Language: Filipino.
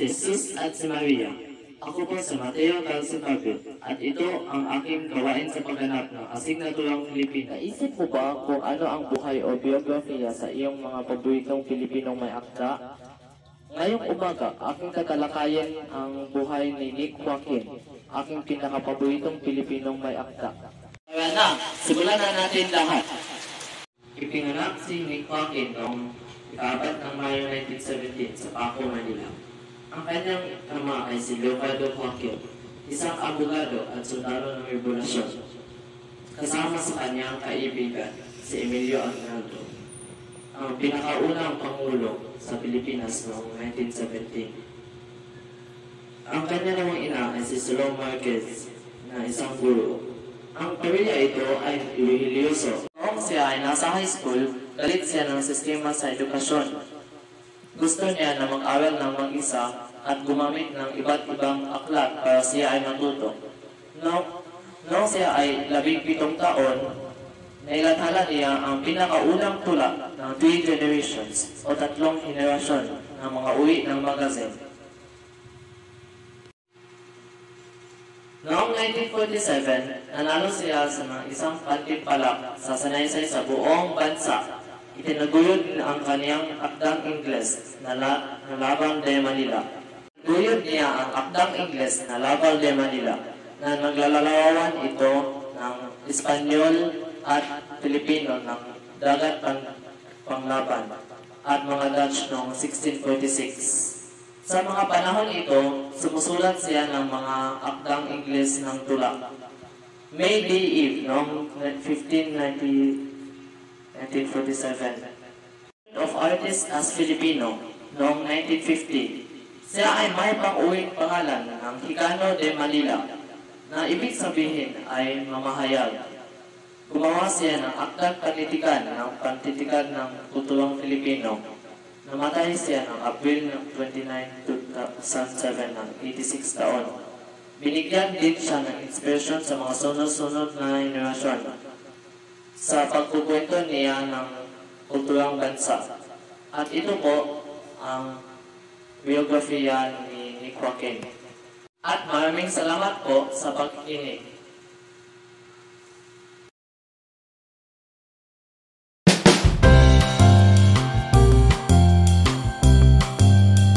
Jesus at si Maria. Ako po si Mateo Calcifabio at ito ang aking gawain sa pagganap ng asignatulang Filipino. Naisip mo ba kung ano ang buhay o biografiya sa iyong mga paboritong Pilipinong may akda? Ngayong umaga, aking tatalakayin ang buhay ni Nick Joaquin, aking pinakapaboritong Pilipinong may akda. Kaya na, simulan na natin lahat. Ipinganak si Nick Joaquin noong 4 ng Mayo 1917 sa Paco, Manila. Ang kanyang ama ay si Leopardo Joaquin, isang abogado at sundalo ng revolusyon. Kasama sa kanyang kaibigan, si Emilio Aguinaldo, ang pinakaunang pangulo sa Pilipinas noong 1917. Ang kanya namang ina ay si Solong Marquez, na isang guro. Ang pamilya ito ay religyoso. Noong siya ay nasa high school, galit siya ng sistema sa edukasyon. Gusto niya na mag-aral ng mag-isa at gumamit ng iba't ibang aklat para siya ay matuto. Noong siya ay 17 taon, nailathala niya ang pinakaunang tula ng 3 generations o 3 henerasyon ng mga uwi ng magazine. Noong 1947, nanalo siya sa isang pantimpalak sa sanaysay sa buong bansa. Itinaguyod ang kaniyang akdang Ingles na Laban de Manila. Guyod niya ang akdang Ingles na Laban de Manila na naglalarawan ito ng Espanyol at Pilipino ng dagat panglaban at mga Dutch noong 1646. Sa mga panahon ito, sumusulat siya ng mga akdang Ingles ng tula. May Day Eve noong 1947. Of Artists as Filipino noong 1950. Siya ay may pang-uwing pangalan ng Hikano de Manila na ibig sabihin ay mamahayag. Gumawa siya ng akdang panitikan ng kulturang Filipino. Namatay siya ng April 29, 2007 ng 86 taon. Binigyan din siya ng inspirasyon sa mga sunod-sunod na henerasyon sa pagkukwento niya ng kulturang bansa. At ito po ang biografiya ni Nick Joaquin. At maraming salamat po sa pagkikinig.